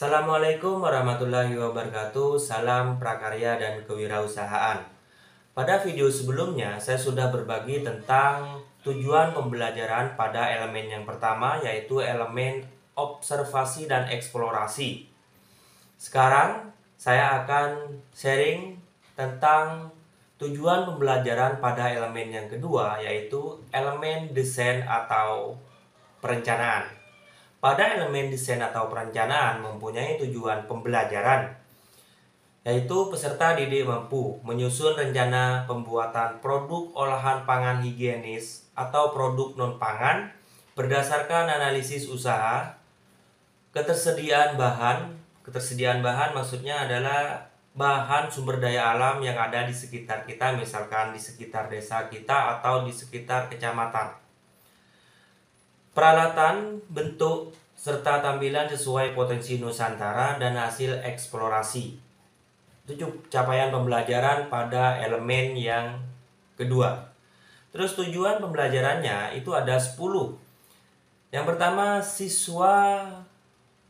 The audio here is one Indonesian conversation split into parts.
Assalamualaikum warahmatullahi wabarakatuh. Salam prakarya dan kewirausahaan. Pada video sebelumnya, saya sudah berbagi tentang tujuan pembelajaran pada elemen yang pertama, yaitu elemen observasi dan eksplorasi. Sekarang, saya akan sharing tentang tujuan pembelajaran pada elemen yang kedua, yaitu elemen desain atau perencanaan. Pada elemen desain atau perencanaan mempunyai tujuan pembelajaran, yaitu peserta didik mampu menyusun rencana pembuatan produk olahan pangan higienis atau produk non-pangan berdasarkan analisis usaha, ketersediaan bahan. Ketersediaan bahan maksudnya adalah bahan sumber daya alam yang ada di sekitar kita, misalkan di sekitar desa kita atau di sekitar kecamatan. Peralatan, bentuk, serta tampilan sesuai potensi Nusantara dan hasil eksplorasi. Itu capaian pembelajaran pada elemen yang kedua. Terus tujuan pembelajarannya itu ada 10. Yang pertama, siswa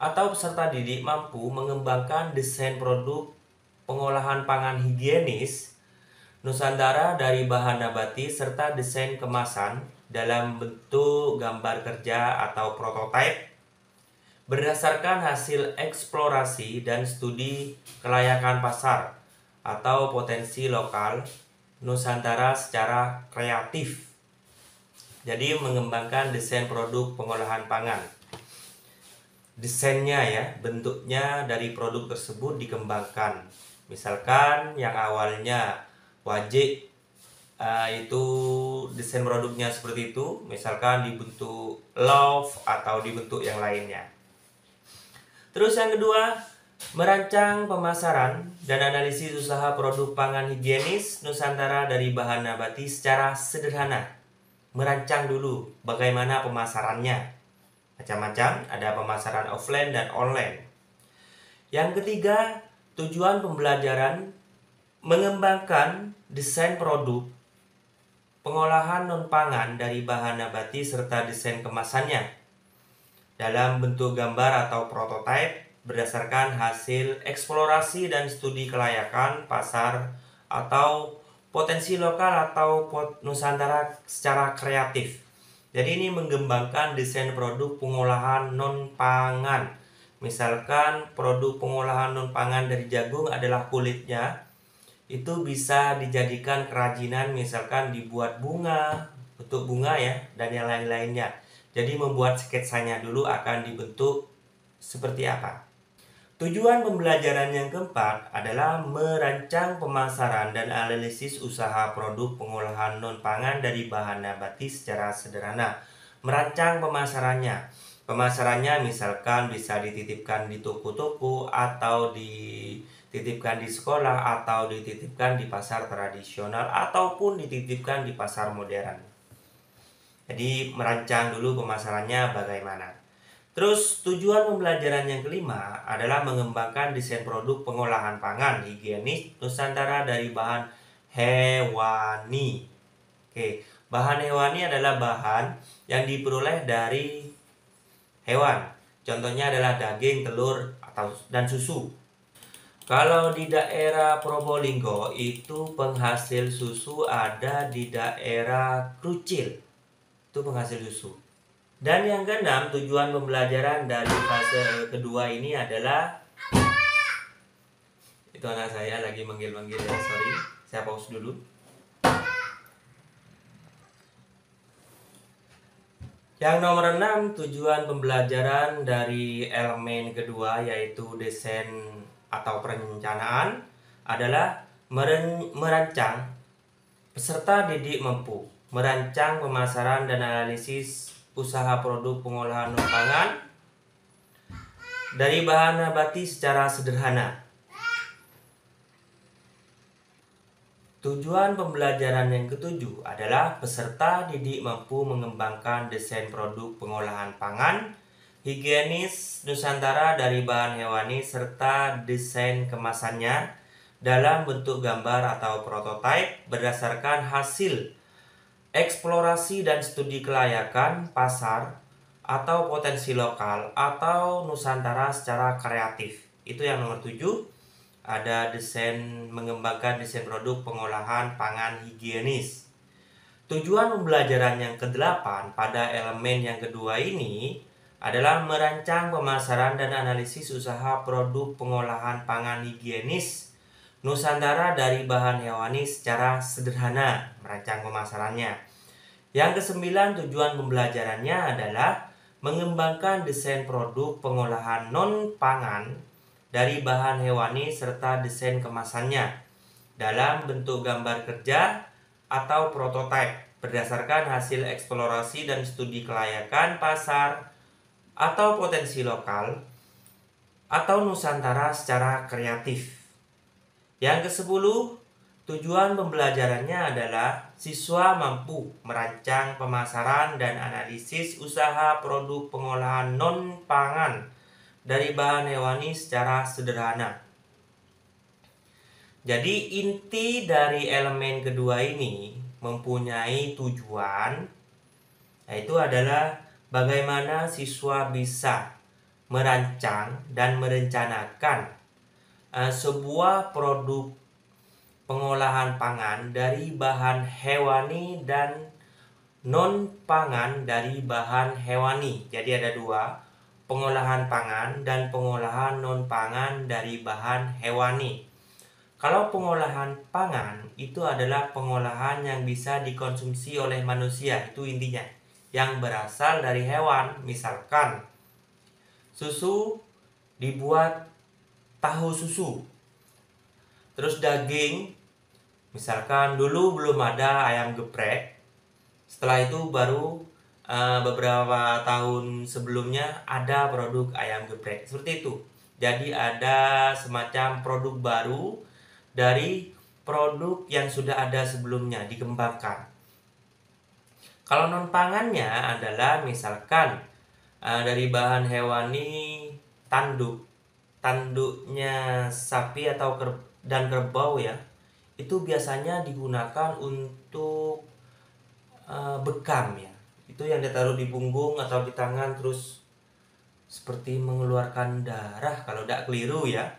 atau peserta didik mampu mengembangkan desain produk pengolahan pangan higienis Nusantara dari bahan nabati serta desain kemasan dalam bentuk gambar kerja atau prototipe berdasarkan hasil eksplorasi dan studi kelayakan pasar atau potensi lokal Nusantara secara kreatif. Jadi mengembangkan desain produk pengolahan pangan. Desainnya ya, bentuknya dari produk tersebut dikembangkan. Misalkan yang awalnya wajik itu desain produknya seperti itu, misalkan dibentuk love atau dibentuk yang lainnya. Terus yang kedua, merancang pemasaran dan analisis usaha produk pangan higienis Nusantara dari bahan nabati secara sederhana. Merancang dulu bagaimana pemasarannya. Macam-macam, ada pemasaran offline dan online. Yang ketiga, tujuan pembelajaran mengembangkan desain produk pengolahan non-pangan dari bahan nabati serta desain kemasannya dalam bentuk gambar atau prototipe berdasarkan hasil eksplorasi dan studi kelayakan pasar atau potensi lokal atau Nusantara secara kreatif. Jadi ini mengembangkan desain produk pengolahan non-pangan. Misalkan produk pengolahan non-pangan dari jagung adalah kulitnya, itu bisa dijadikan kerajinan, misalkan dibuat bunga, bentuk bunga ya, dan yang lain-lainnya. Jadi membuat sketsanya dulu akan dibentuk seperti apa. Tujuan pembelajaran yang keempat adalah merancang pemasaran dan analisis usaha produk pengolahan non-pangan dari bahan nabati secara sederhana. Merancang pemasarannya. Pemasarannya misalkan bisa dititipkan di toko-toko atau dititipkan di sekolah atau dititipkan di pasar tradisional ataupun dititipkan di pasar modern. Jadi merancang dulu pemasarannya bagaimana. Terus tujuan pembelajaran yang kelima adalah mengembangkan desain produk pengolahan pangan higienis Nusantara dari bahan hewani. Oke, bahan hewani adalah bahan yang diperoleh dari hewan. Contohnya adalah daging, telur, dan susu. Kalau di daerah Probolinggo itu penghasil susu ada di daerah Krucil. Itu penghasil susu. Dan yang keenam, tujuan pembelajaran dari fase kedua ini adalah, itu anak saya lagi manggil-manggil ya, sorry, saya pause dulu. Yang nomor 6, tujuan pembelajaran dari elemen kedua yaitu desain atau perencanaan adalah merancang. Peserta didik mampu merancang pemasaran dan analisis usaha produk pengolahan non-pangan dari bahan nabati secara sederhana. Tujuan pembelajaran yang ketujuh adalah peserta didik mampu mengembangkan desain produk pengolahan pangan higienis Nusantara dari bahan hewani serta desain kemasannya dalam bentuk gambar atau prototipe berdasarkan hasil eksplorasi dan studi kelayakan pasar atau potensi lokal, atau Nusantara secara kreatif. Itu yang nomor 7. Ada mengembangkan desain produk pengolahan pangan higienis. Tujuan pembelajaran yang ke-8 pada elemen yang kedua ini adalah merancang pemasaran dan analisis usaha produk pengolahan pangan higienis Nusantara dari bahan hewani secara sederhana, merancang pemasarannya. Yang ke-9, tujuan pembelajarannya adalah mengembangkan desain produk pengolahan non-pangan dari bahan hewani serta desain kemasannya dalam bentuk gambar kerja atau prototipe berdasarkan hasil eksplorasi dan studi kelayakan pasar atau potensi lokal atau Nusantara secara kreatif. Yang ke-10, tujuan pembelajarannya adalah siswa mampu merancang pemasaran dan analisis usaha produk pengolahan non-pangan dari bahan hewani secara sederhana. Jadi inti dari elemen kedua ini mempunyai tujuan, yaitu adalah bagaimana siswa bisa merancang dan merencanakan sebuah produk pengolahan pangan dari bahan hewani dan non-pangan dari bahan hewani. Jadi ada dua, pengolahan pangan dan pengolahan non-pangan dari bahan hewani. Kalau pengolahan pangan itu adalah pengolahan yang bisa dikonsumsi oleh manusia, itu intinya, yang berasal dari hewan. Misalkan susu dibuat tahu susu, terus daging, misalkan dulu belum ada ayam geprek, setelah itu baru beberapa tahun sebelumnya ada produk ayam geprek, seperti itu. Jadi ada semacam produk baru dari produk yang sudah ada sebelumnya, dikembangkan. Kalau non pangannya adalah misalkan dari bahan hewani tanduknya sapi atau dan kerbau ya, itu biasanya digunakan untuk bekam ya. Itu yang ditaruh di punggung atau di tangan terus seperti mengeluarkan darah kalau tidak keliru ya.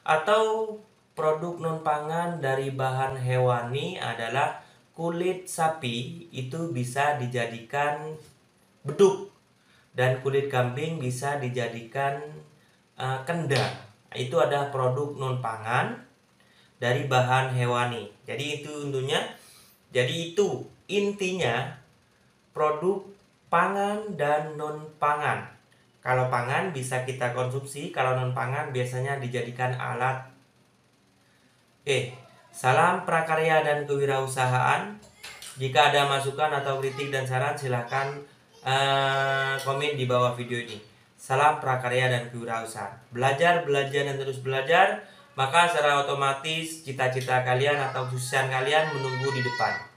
Atau produk non pangan dari bahan hewani adalah kulit sapi, itu bisa dijadikan beduk, dan kulit kambing bisa dijadikan kendang. Itu ada produk non pangan dari bahan hewani. Jadi itu intinya produk pangan dan non pangan. Kalau pangan bisa kita konsumsi, kalau non pangan biasanya dijadikan alat. Salam prakarya dan kewirausahaan. Jika ada masukan atau kritik dan saran, silahkan komen di bawah video ini. Salam prakarya dan kewirausahaan. Belajar, dan terus belajar, maka secara otomatis cita-cita kalian atau kesuksesan kalian menunggu di depan.